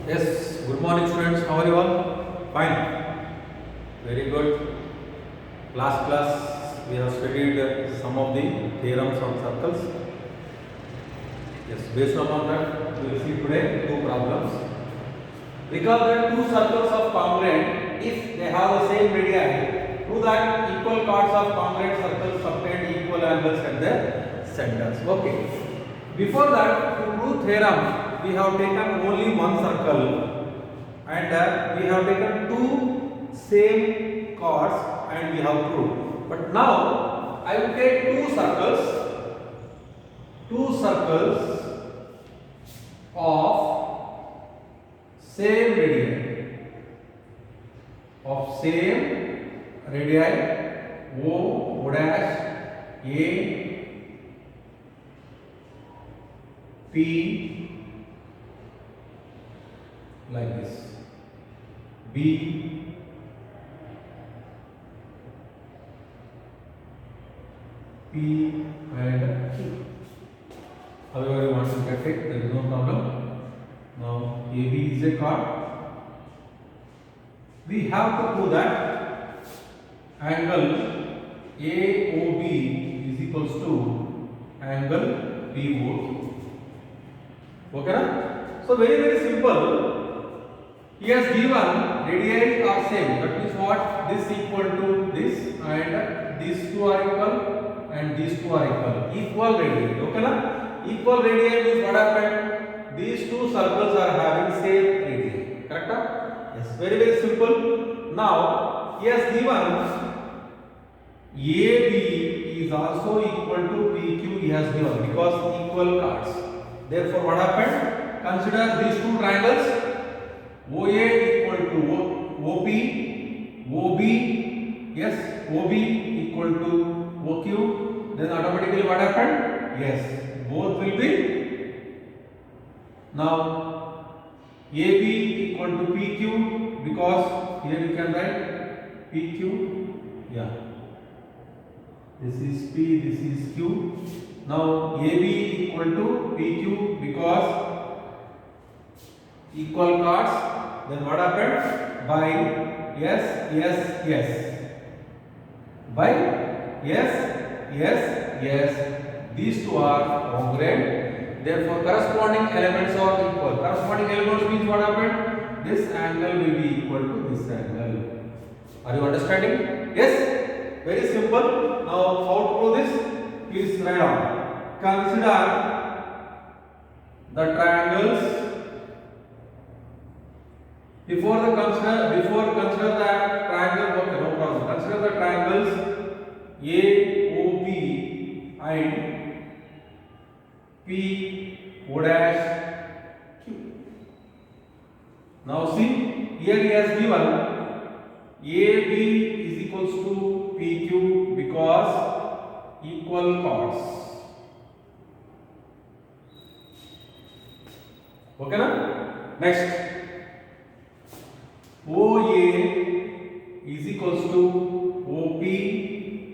Yes, good morning students. How are you all? Fine. Very good. Class, we have studied some of the theorems on circles. Yes, based upon that, we will see today two problems. Recall that two circles of congruent, if they have the same radii, prove that equal chords of congruent circles subtend equal angles at their centers. Okay. Before that, to prove theorem, we have taken only one circle and we have taken two same chords and we have proved. But now I will take two circles of same radii O dash A P like this, B P and Q. However you want to get it, there is no problem. Now AB is a chord. We have to prove that angle AOB is equals to angle PO. Okay na? So very simple. He has given radii are same. That means what? This equal to this and these two are equal and these two are equal. Equal radii. Okay na? Equal radii means what happened? These two circles are having same radii. Correct? Yes. Very simple. Now he has given AB is also equal to PQ. He has given because equal chords. Therefore, what happened? Consider these two triangles. OA equal to OP, OB, yes, OB equal to OQ. Then automatically what happened? Yes, both will be. Now AB equal to PQ because here you can write PQ. Yeah. This is P, this is Q. Now AB equal to PQ because equal chords. Then what happened? By yes. By yes. These two are congruent. Therefore, corresponding elements are equal. Corresponding elements means what happened? This angle will be equal to this angle. Are you understanding? Yes. Very simple. Now, how to prove this? Please write down. Consider the triangles. Before consider the triangle. Okay, no problem. Consider the triangles AOB and PO dash Q. Now see, here he has given AB is equals to PQ because equal chords. Okay na? Next, OA is equals to OP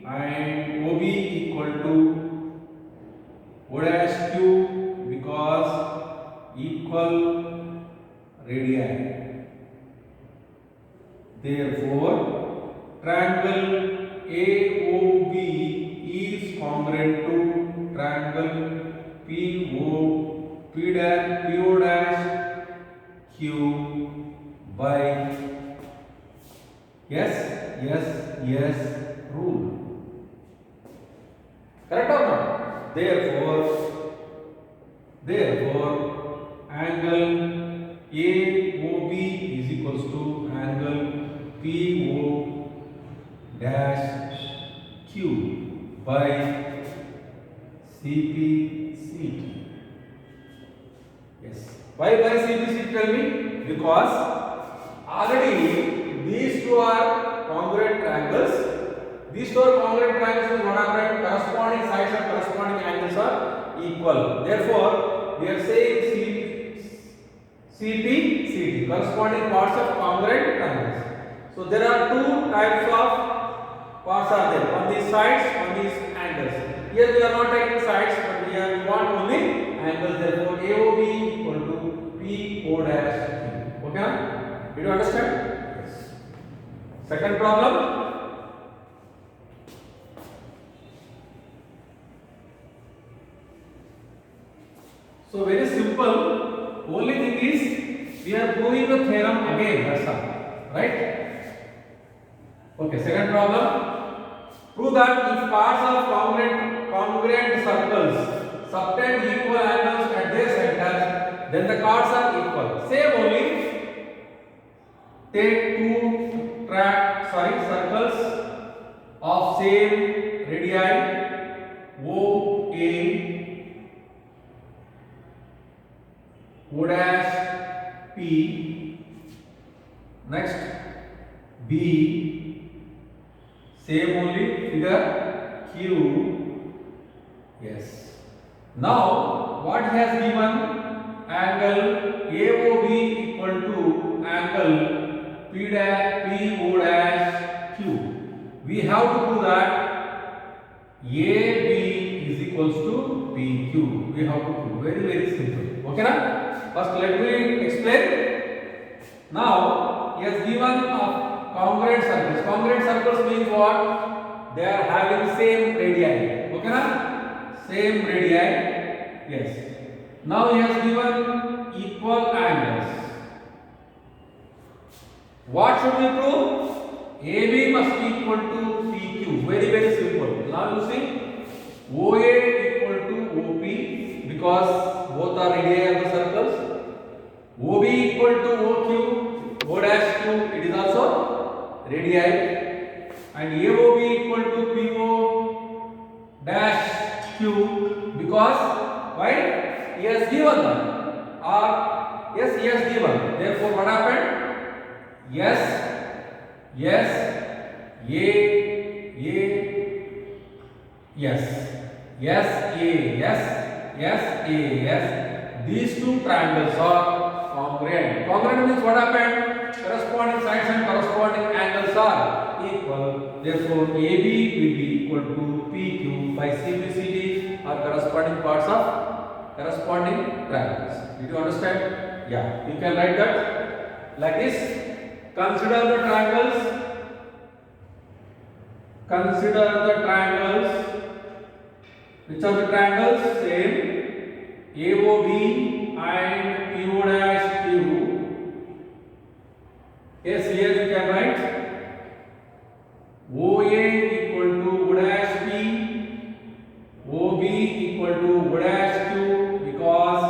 and OB equal to O dash Q because equal radii. Therefore, triangle AOB is congruent to triangle PO dash Q by yes rule. Correct or not? Therefore, angle AOB is equals to angle PO dash Q by CPCT. Yes. Why by CPCT? Tell me. Because already these two are congruent triangles. These two are congruent triangles means what happened? Corresponding sides and corresponding angles are equal. Therefore, we are saying CPCT, corresponding parts of congruent triangles. So there are two types of parts are there. On these sides, on these angles. Here we are not taking sides, but here we want only angles. Therefore, AOB equal to PO dash Q. Did you understand? Yes. Second problem. So very simple. Only thing is we are proving the theorem again. That's all. Right? Okay. Second problem. Prove that if parts of congruent circles subtend equal angles at their centers, then the chords are equal. Same only. Take two circles of same radii O A, O dash P, next B, same only figure Q. Yes. Now what he has given? Angle AOB equal to angle P O dash Q. We have to prove that AB is equals to PQ. We have to prove. Very simple. Okay na? First let me explain. Now he has given congruent circles. Congruent circles means what? They are having same radii. Okay na? Same radii. Yes. Now he has given equal angles. What should we prove? AB must be equal to PQ. Very simple. Now you see OA equal to OP because both are radii of the circles. OB equal to OQ. O dash Q, it is also radii. And AOB equal to PO dash Q because why? He has given them. Or yes, he has given. Therefore, what happened? Yes, yes, yes, yes. These two triangles are congruent. Congruent means what happened? Corresponding sides and corresponding angles are equal. Therefore, AB will be equal to PQ by CBCD or corresponding parts of corresponding triangles. Did you understand? Yeah. You can write that like this. Consider the triangles. Which are the triangles? Same. AOB and PO dash Q. Yes, here you can write OA equal to O dash P, OB equal to O dash Q because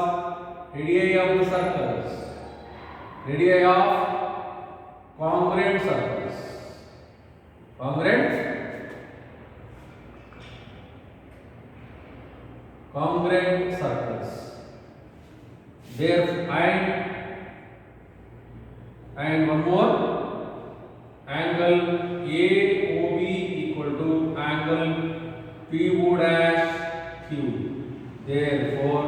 radii of the circles, radii of congruent circles. Congruent circles. There and one more, angle AOB equal to angle PO dash Q. Therefore,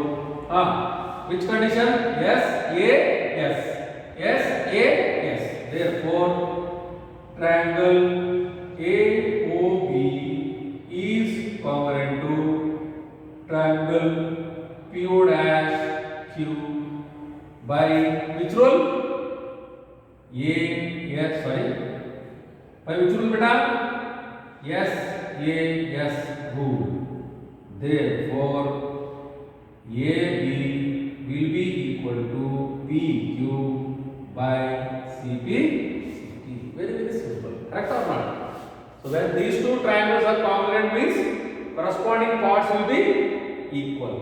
which condition? Yes, A, yes, yes, A, yes. Therefore, triangle AOB is congruent to triangle PO dash Q by which rule? By which rule beta? Yes rule. Therefore, AB will be equal to PQ by CP. Very simple. Correct or not? So when these two triangles are congruent means corresponding parts will be equal.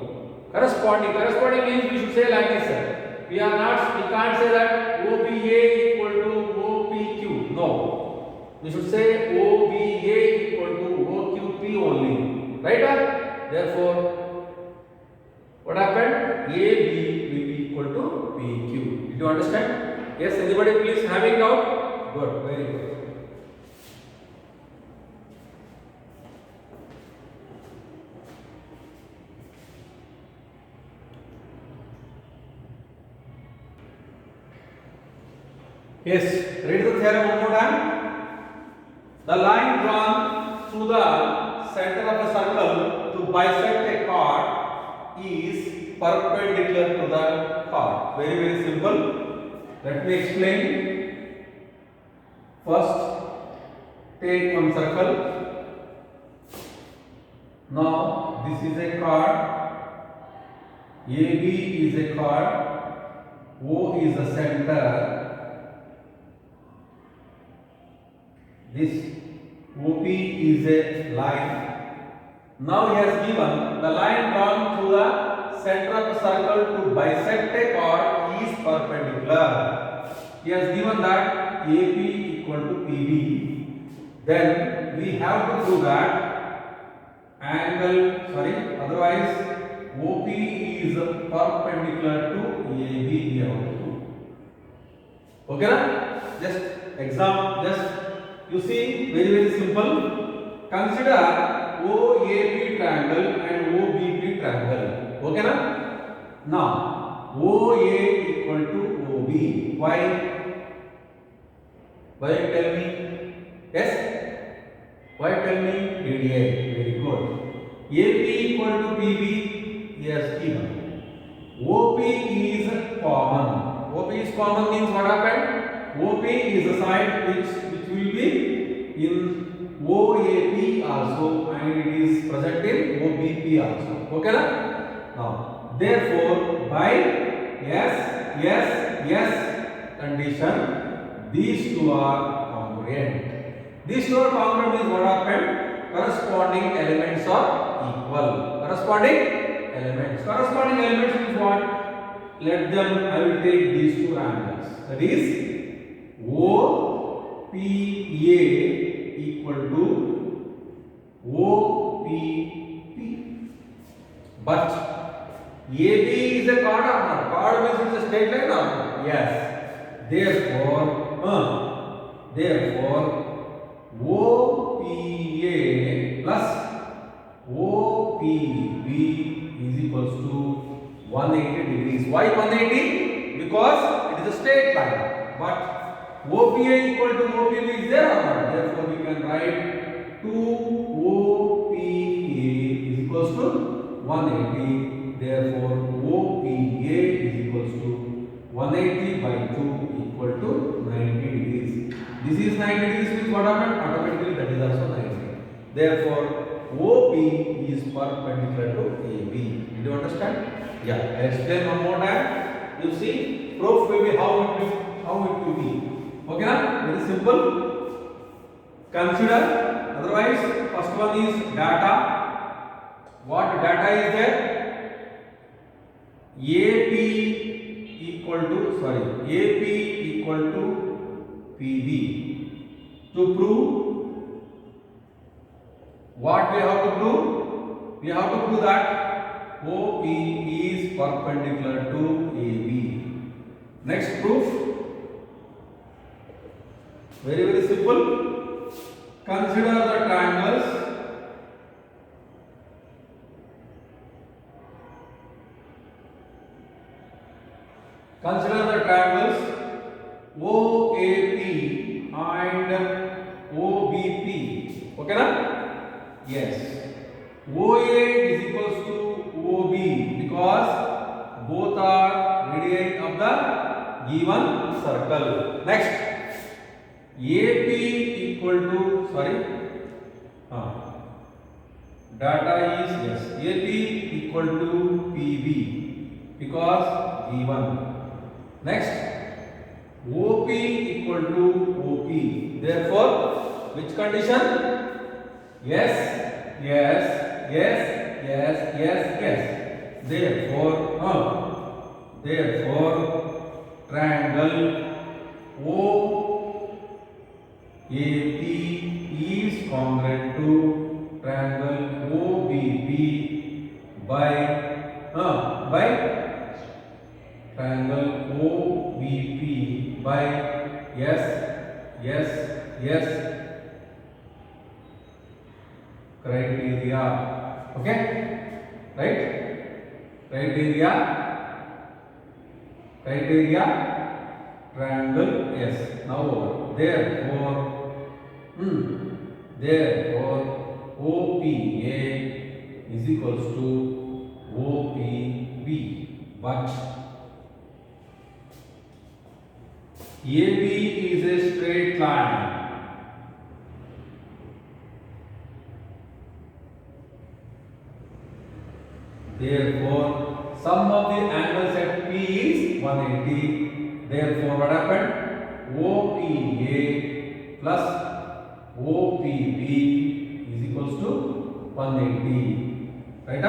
Corresponding means we should say like this. We can't say that OBA equal to OPQ. No. We should say OBA equal to OQP only. Right? Therefore, what happened? AB will be equal to PQ. Did you understand? Yes, anybody please having doubt? Good, very good. Yes, read the theorem one more time. The line drawn through the center of the circle to bisect a chord is perpendicular to the chord. Very simple. Let me explain. First, take one circle. Now, this is a chord. AB is a chord. O is the center. This OP is a line. Now he has given the line drawn through the center of the circle to bisect a chord is perpendicular. He has given that AP equal to PB. Then we have to prove that otherwise OP is perpendicular to AB. We have to prove. Okay, na? Just you see, very simple. Consider OAB triangle and OBP triangle. Okay, na? Now OA equal to OB. Why? Why tell me? Yes? Why tell me? Radii. Very good. AP equal to PB. Yes, given. OP is common. OP is common means what happened? OP is the side which will be in OAP also, and it is present in OBP also. Okay, na? Now, therefore, by yes condition, these two are congruent. These two are congruent means what happened? Corresponding elements are equal. Corresponding elements means what? Let them, I will take these two angles. That is OPA equal to OPP. But AB is a chord or not? Chord means it's a straight line or not? Yes. Therefore, OPA plus OPB is equals to 180 degrees. Why 180? Because it is a straight line. But OPA equal to OPB is there or not? Therefore, we can write 2OPA is equals to 180. Therefore, OPA is equals to 180 by 2 equal to 90 degrees. This is 90 degrees means what happened? Automatically that is also 90. Therefore, OP is perpendicular to AB. Did you understand? Yeah. I explain one more time. You see, proof will be how it will be. Okay, na? Very simple. Consider. Otherwise, first one is data. What data is there? AP equal to PB. To prove. What we have to prove? We have to prove that OP is perpendicular to AB. Next proof. Very simple. Consider the triangles. OAP and OBP. Okay, na? Yes. OA is equals to OB because both are radii of the given circle. Next, AP equal to data is AP equal to PB because given. Next, OP equal to OP. Therefore, which condition? Yes. Therefore, triangle OAP is congruent to triangle OBP by triangle OBP by criteria. Okay, right? Criteria triangle. Yes. Now therefore OPA is equals to OPB, but AB is a straight line. Therefore, sum of the angles at P is 180. Therefore, what happened? OPA plus OPB is equals to 180. Right?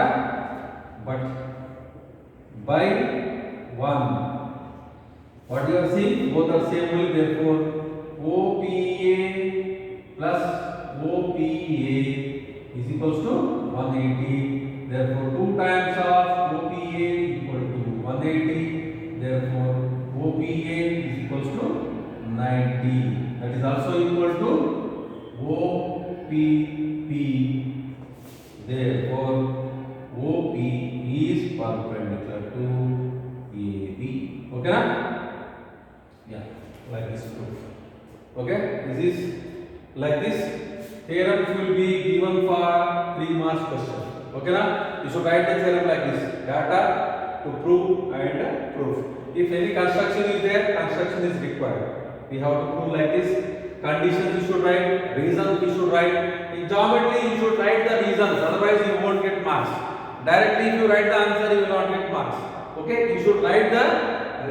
But by 1. What you are seeing? Both are same only. Therefore, OPA plus OPA is equals to 180. Therefore, 2 times of OPA equal to 180. Therefore, OPA is equals to 90. That is also equal to OPP. Therefore, OP is perpendicular to AB. Okay, na? Yeah, like this proof. Okay, this is like this. Theorems will be given for 3 marks question. Okay, na? You should write the theorem like this: data to prove and proof. If any construction is there, construction is required. We have to prove like this. Conditions you should write, reasons you should write. In geometry, you should write the reasons, otherwise you won't get marks. Directly, if you write the answer, you will not get marks. Okay, you should write the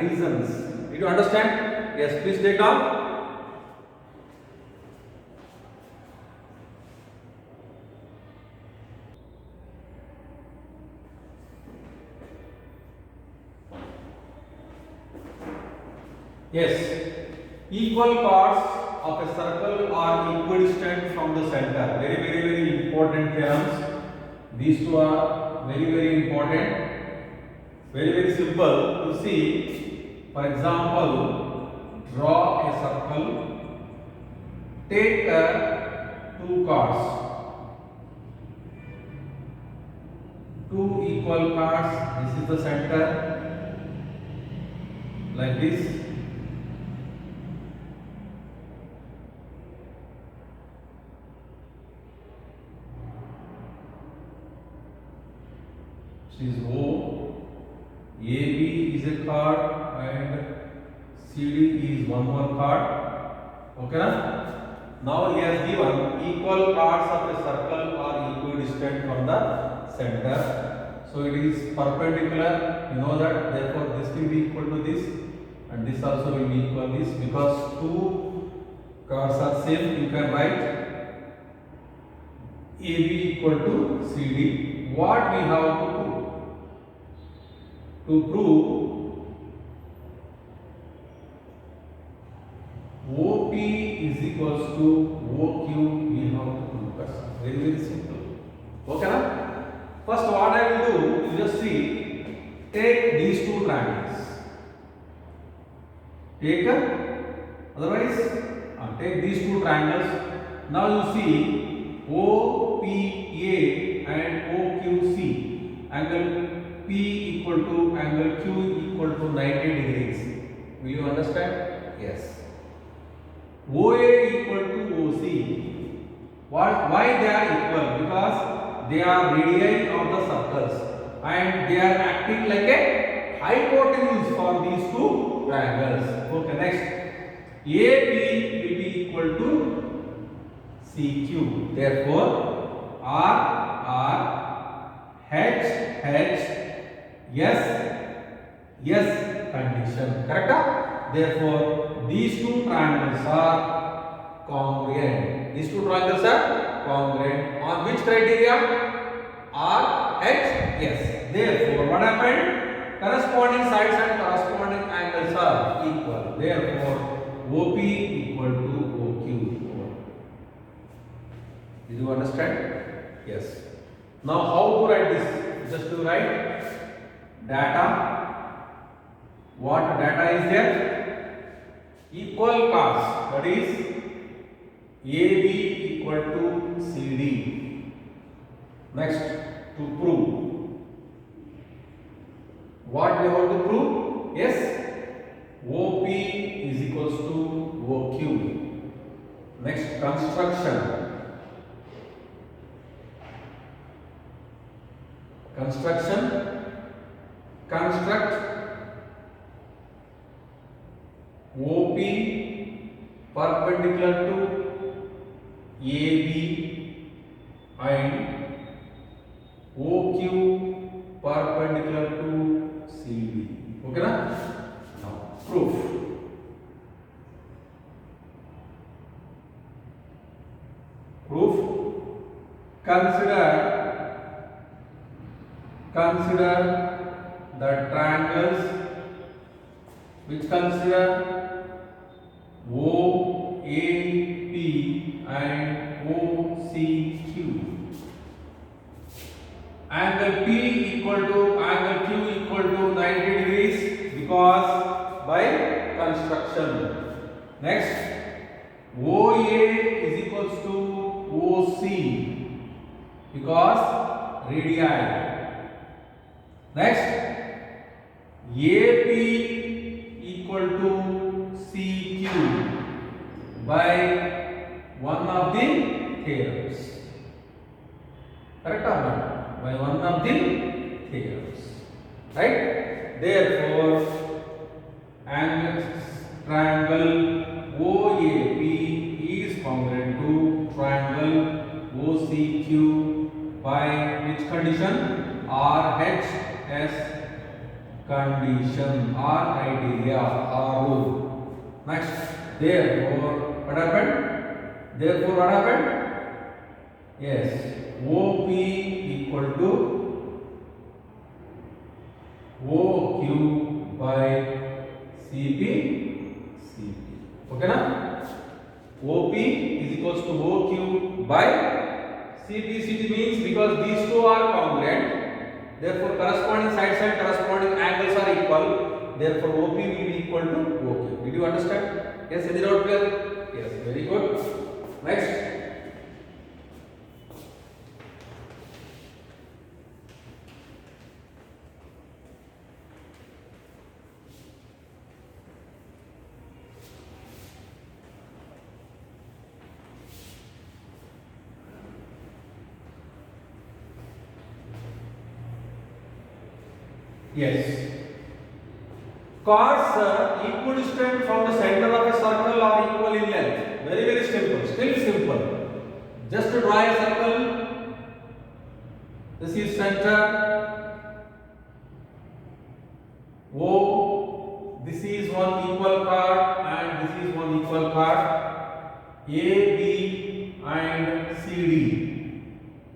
reasons. Did you understand? Yes, please take down. Yes, equal parts of a circle are equidistant from the center. Very important terms. These two are very important. Very simple to see. For example, draw a circle. Take 2 cards. 2 equal cards. This is the center. Like this. This is O, AB is a card and CD is one more card. Okay, na? Now he has given equal cards of a circle are equidistant from the center. So it is perpendicular. You know that. Therefore, this will be equal to this, and this also will be equal to this, because 2 cards are same. You can write AB equal to CD. What we have to prove? To prove OP is equals to OQ, we have to prove. Very simple. Okay, na? First, what I will do, you just see, take these 2 triangles. Take, otherwise, take these 2 triangles. Now you see OPA and OQC, angle P equal to angle Q equal to 90 degrees. Will you understand? Yes. OA equal to OC. Why they are equal? Because they are radii of the circles and they are acting like a hypotenuse for these 2 triangles. Okay, next. AP will be equal to CQ. Therefore, R, H, yes condition. Correct? Therefore, these 2 triangles are congruent. These 2 triangles are congruent. On which criteria? R, H, yes. Therefore, what happened? Corresponding sides and corresponding angles are equal. Therefore, OP equal to OQ. Did you understand? Yes. Now, how to write this? Just to write data. What data is there? Equal cards, that is AB equal to CD. Next, to prove. What we have to prove? Yes, OP is equals to OQ. Next, construction. Construct OP perpendicular to AB and OQ perpendicular to CD. Okay na? Now proof. Proof. Consider the triangles which consider OAP and OCQ. Angle P equal to angle Q equal to 90 degrees because by construction. Next, OA is equals to OC because radii. Next, AP equal to CQ by one of the theorems. Correct or not? By one of the theorems. Right? Therefore, triangle OAP is congruent to triangle OCQ by which condition? RHS condition or criteria or rule. Next, therefore what happened? Yes, OP equal to OQ by CP. Okay na? OP is equals to OQ by CP means because these two are congruent, therefore corresponding sides and corresponding angles are equal, therefore OP will be equal to OQ. Did you understand? Yes, is it out clear? Yes, very good. Next, yes. Chords equidistant from the center of a circle are equal in length. Very simple. Still simple. Just to draw a circle. This is center. O. This is one equal chord and this is one equal chord. A, B and CD.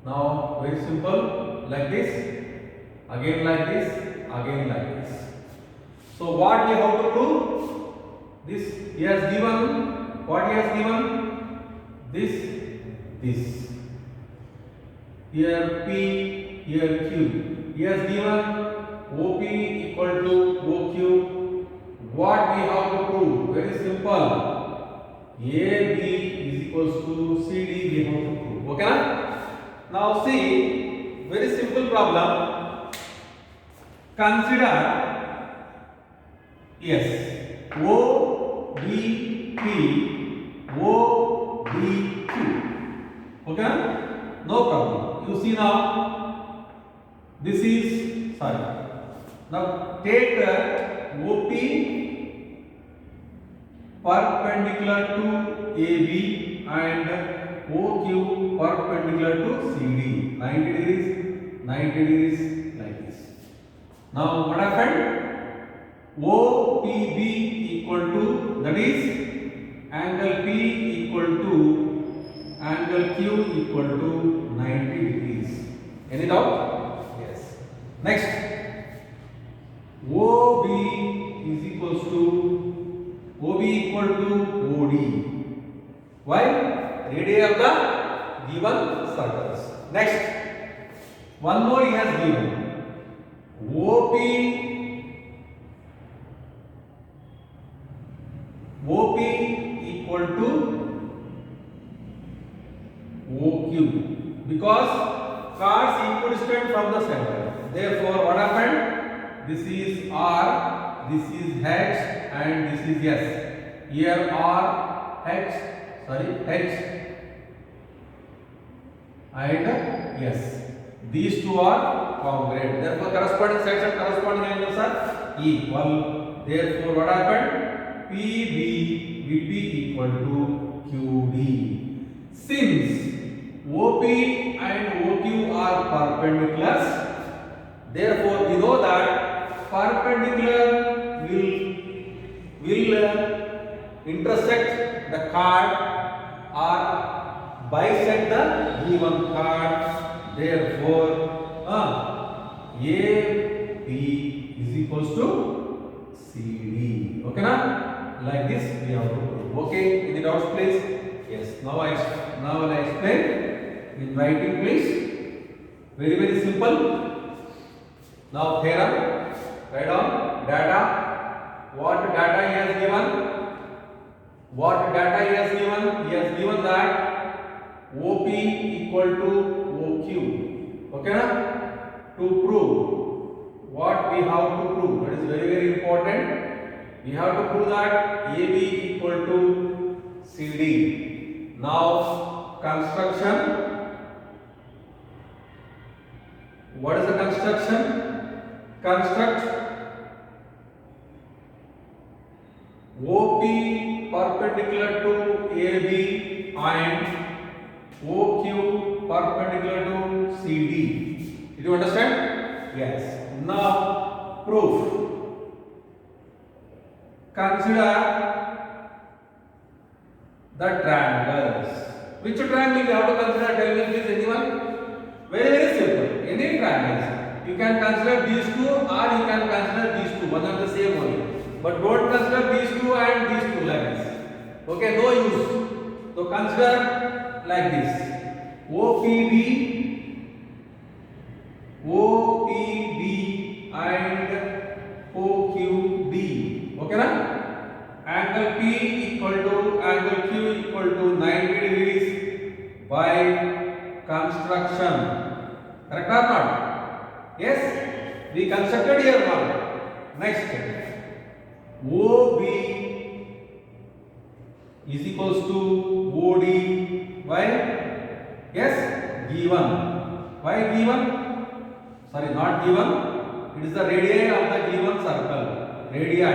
Now very simple. Like this. Again like this. Again like this. So what we have to prove? This he has given. What he has given? This. Here P, here Q. He has given OP equal to OQ. What we have to prove? Very simple. AB is equals to CD. We have to prove. Okay na? Now see, very simple problem. Consider, yes, OBP, OBQ. Okay? No problem. You see now, this is, sorry. Now take OP perpendicular to AB and OQ perpendicular to CD. 90 degrees, 90 degrees like this. Now what happened? OPB equal to, that is angle P equal to angle Q equal to 90 degrees. Any doubt? Yes. Next, OB is equals to OB equal to OD. Why? Radii of the given circles. Next, one more he has given. OP equal to OQ because chords equidistant from the center. Therefore, what happened? This is R, this is H, and this is S. Here R, H, and S. These two are congruent. Therefore, corresponding sides and corresponding angles are equal. Therefore, what happened? PB will be equal to QD. Since OP and OQ are perpendiculars, Therefore, we know that perpendicular will intersect the chord or bisect the given chord. Therefore, AB is equals to CD. Okay, na? Like this we have to prove. Okay, any doubts, please? Yes. Now I explain in writing, please. Very simple. Now theorem. Write down data. What data he has given? What data he has given? He has given that OP equal to OQ. Okay, na? To prove what we have to prove, that is very important. We have to prove that AB equal to CD. Now construction. What is the construction? Construct OP perpendicular to AB and OQ perpendicular to CD. Did you understand? Yes. Now proof. Consider the triangles. Which triangle you have to consider? Tell me please, anyone? Very simple. Any triangles. You can consider these two or you can consider these two. One are the same only. But don't consider these two and these two like this. Okay, no use. So consider like this. OPB and OQD. Okay, na? Angle P equal to angle Q equal to 90 degrees by construction. Correct or not? Yes? We constructed here now. Next. OB is equals to OD by, yes, given. Why given? Sorry, not given. It is the radii of the given circle. Radii.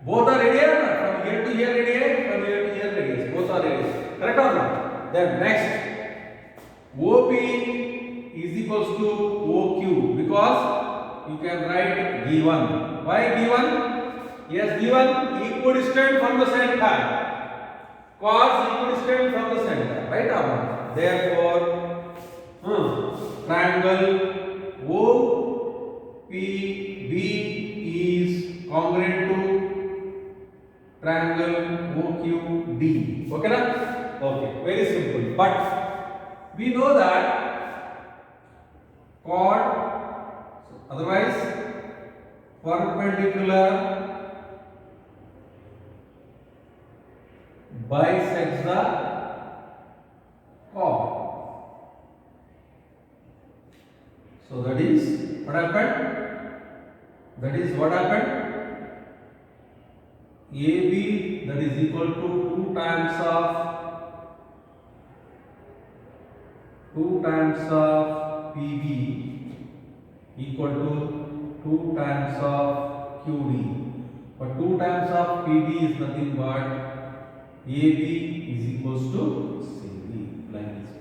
Both are radii, from here to here radii, from here to here radii. Both are radii. Correct or not? Then next, OP is equals to OQ because you can write given. Why given? Yes, given equidistant from the center. Cos equidistant from the center. Right or not? Therefore, triangle OPB is congruent to triangle OQD. Okay, na? Okay, very simple. But we know that chord, otherwise perpendicular bisects the chord. So that is what happened? That is what happened? AB, that is equal to 2 times of PB equal to 2 times of QD. But 2 times of PB is nothing but AB is equals to CD, like this.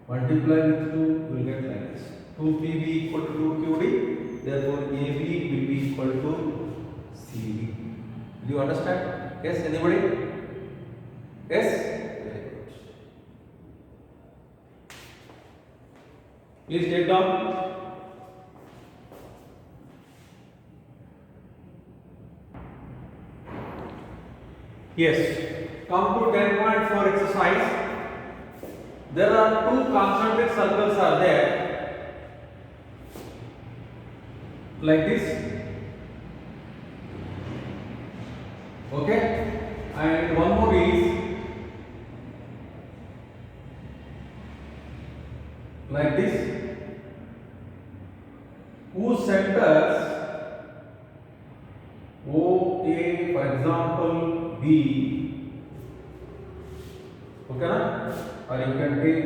Multiply with 2, you will get like this. 2PB equal to 2QD, therefore AB will be equal to CD. Do you understand? Yes, anybody? Yes? Very good. Please take down. Yes. Come to 10.4 exercise. There are two concentric circles are there. Like this. Okay, and one more is like this, whose centers OA, for example, B. Okay, na? Or you can take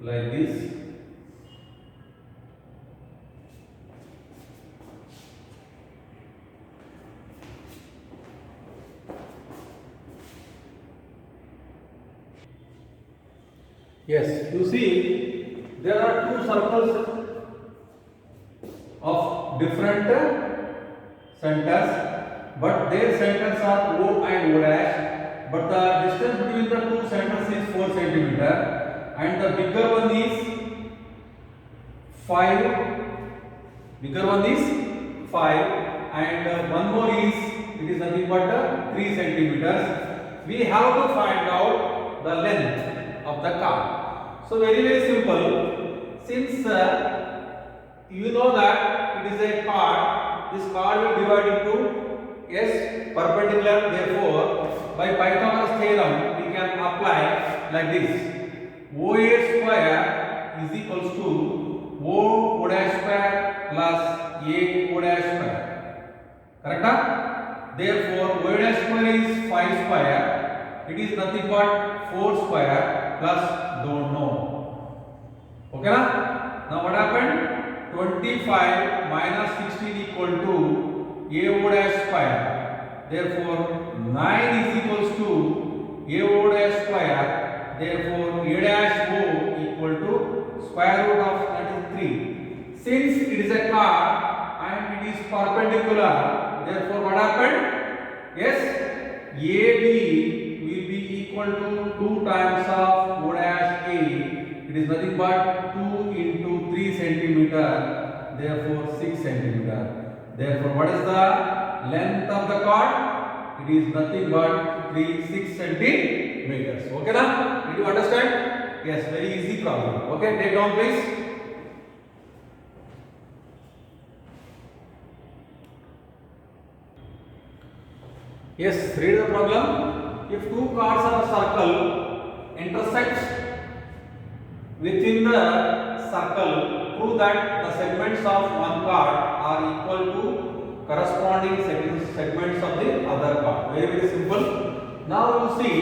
like this. Yes, you see, there are two circles different centers, but their centers are O and O dash, but the distance between the two centers is 4 centimeter, and the bigger one is 5. Bigger one is 5, and one more is, it is nothing but 3 centimeters. We have to find out the length of the card. So very simple. Since you know that it is a card, this card will divide into S perpendicular. Therefore, by Pythagoras theorem, we can apply like this: OA square is equals to O dash square plus A O dash square. Correct? Therefore, O dash square is 5 square. It is nothing but 4 square plus don't know. Okay na? Now what happened? 25 minus 16 equal to A O dash square. Therefore, 9 is equals to A O dash square. Therefore, A dash O equal to square root of 33. Since it is a card and it is perpendicular, therefore what happened? Yes, AB will be equal to 2 times of O dash A. It is nothing but 2 into 3 centimeter, therefore 6 centimeter. Therefore, what is the length of the cord? It is nothing but 6 centimeters. Okay na? Did you understand? Yes, very easy problem. Okay, take down please. Yes, read the problem. If two chords of a circle intersect within the circle, prove that the segments of one chord are equal to corresponding segments of the other chord. Very simple. Now you see,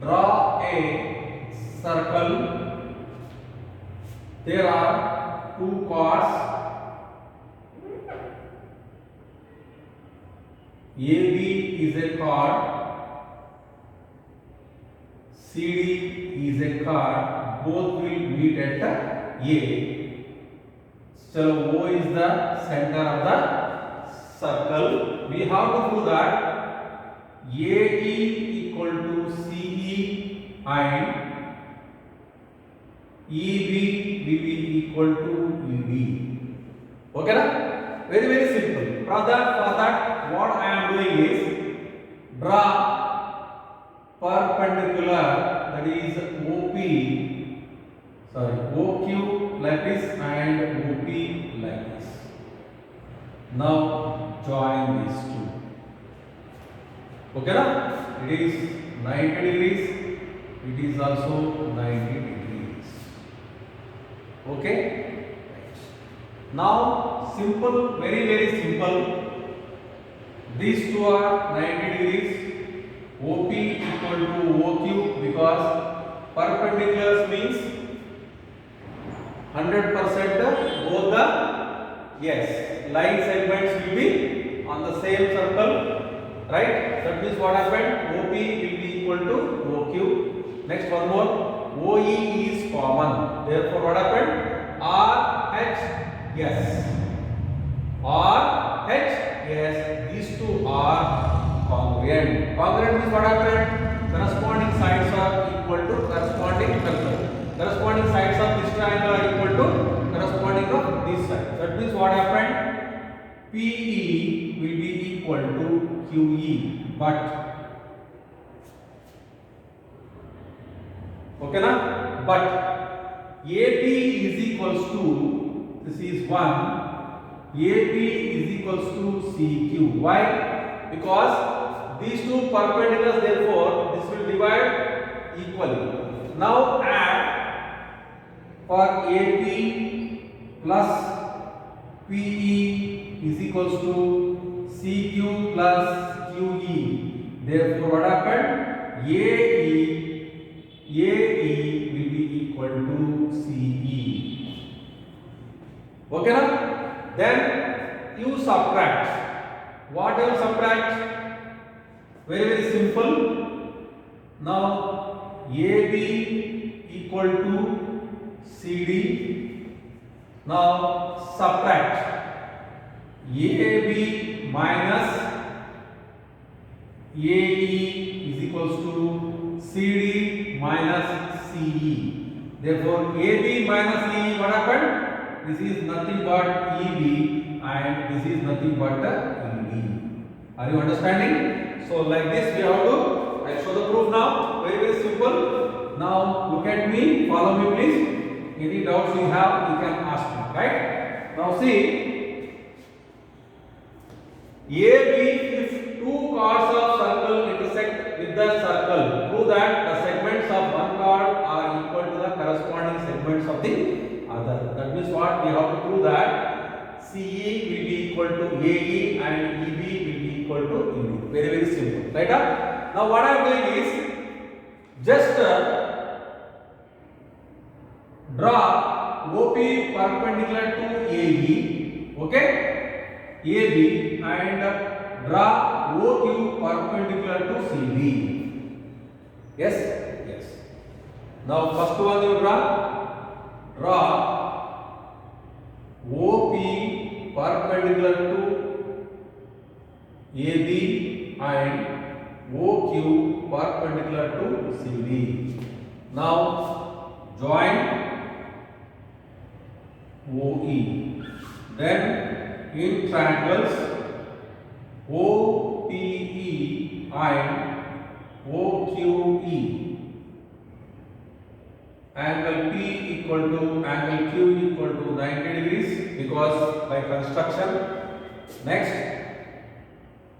draw a circle. There are two chords. AB is a chord, CD is a chord, both will meet at A. So O is the center of the circle. We have to prove that AE equal to CE and EB will be equal to ED. Okay na? Very simple. For that what I am doing is draw perpendicular, that is OQ like this and OP like this. Now join these two. Okay na? It is 90 degrees. It is also 90 degrees. Okay. Now simple, very simple. These two are 90 degrees. OP equal to OQ because perpendiculars means 100% both the line segments will be on the same circle, right? That means what happened? OP will be equal to OQ. Next one more. OE is common. Therefore what happened? RH, yes. RH, yes. These two are congruent. Congruent means what happened? Corresponding sides are equal to corresponding corresponding sides of this triangle are equal to corresponding of this side. That means what happened? PE will be equal to QE. But okay na? But AP is equals to, this is 1. AP is equals to CQ. Why? Because these two perpendiculars, therefore this will divide equally. Now add for AP plus PE is equals to CQ plus QE. Therefore what happened? AE will be equal to CE. Okay na? Then you subtract. What you subtract? Very simple. Now AB equal to CD. Now subtract. AB minus AE is equals to CD minus CE. Therefore, AB minus EE, what happened? This is nothing but EB and this is nothing but the ED. Are you understanding? So, like this we have to, I'll show the proof now. Very, very simple. Now, look at me, follow me please. Any doubts you have, you can ask me, right? Now, see. AB, if two chords of circle intersect with the circle, prove that the segments of one chord are equal to the corresponding segments of the other. That means what? We have to prove that CE will be equal to AE and EB will be equal to EB. Very, very simple. Right? Now what I am doing is just draw OP perpendicular to AE. Okay? AB and draw OQ perpendicular to CD. Yes? Yes. Now first one you draw OP perpendicular to AB and OQ perpendicular to CD. Now join OE. Then in triangles OPE and OQE, angle P equal to angle Q equal to 90 degrees because by construction. Next,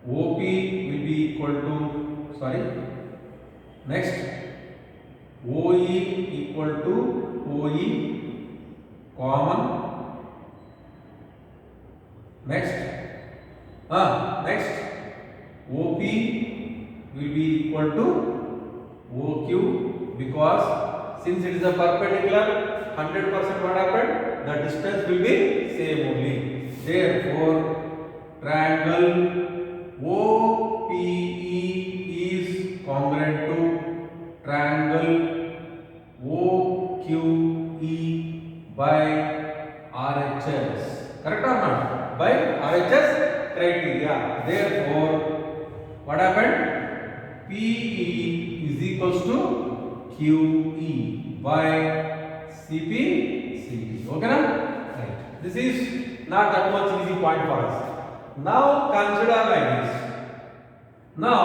OP will be equal to, next OE equal to OE common. Next OP will be equal to OQ because since it is a perpendicular, 100% what happened? The distance will be same only. Therefore, triangle OPE is congruent to triangle OQE by RHS. Correct or not? By RHS criteria. Therefore, what happened? PE is equals to QE by CP. Okay, na? Right. This is not that much easy point for us. Now consider like this. Now,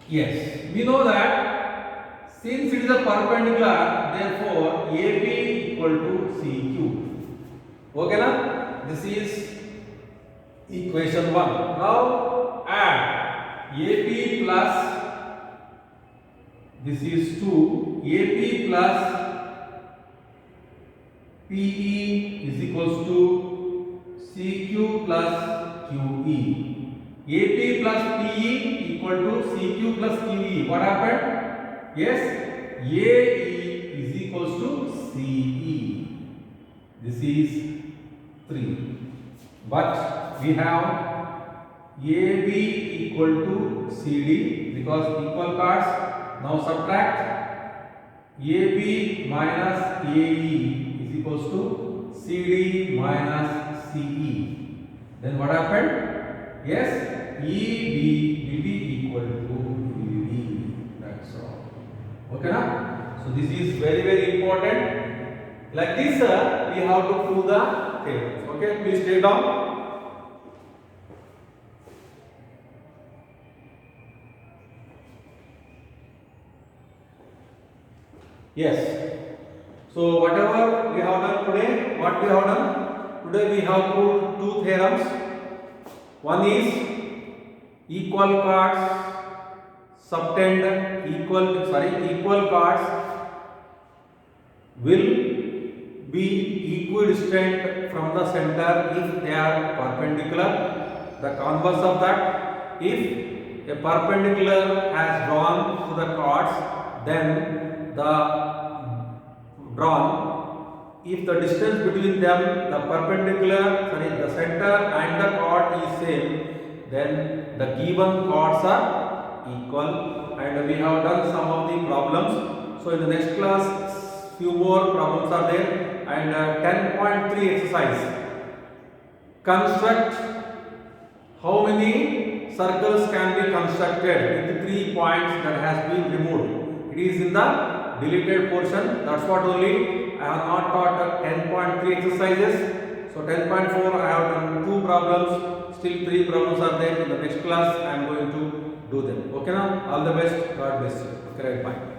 yes, we know that since it is a perpendicular, therefore AB equal to CQ. Okay, na? This is equation 1. Now add AP plus, this is 2, AP plus PE is equals to CQ plus QE. AP plus PE equal to CQ plus QE. What happened? Yes, AE is equals to CE. This is 3. But we have AB equal to CD because equal parts. Now subtract AB minus AE is equals to CD minus CE. Then what happened? Yes, EB will be equal to ED. That's all. Okay, na? So this is very, very important. Like this, we have to prove the theorem. Okay, please take down. Yes. So whatever we have done today, what we have done today, we have proved two theorems. One is equal chords subtend equal chords will be equidistant from the center if they are perpendicular. The converse of that, if a perpendicular has drawn to the chords, then if the distance between them, the center and the chord is same, then the given chords are equal. And we have done some of the problems. So in the next class, few more problems are there, and 10.3 exercise. construct, how many circles can be constructed with 3 points that has been removed. It is in the deleted portion. That's what only I have not taught 10.3 exercises. So 10.4 I have done 2 problems. Still 3 problems are there. In the next class I am going to do them. Okay now? All the best. God bless you. Okay, right, bye.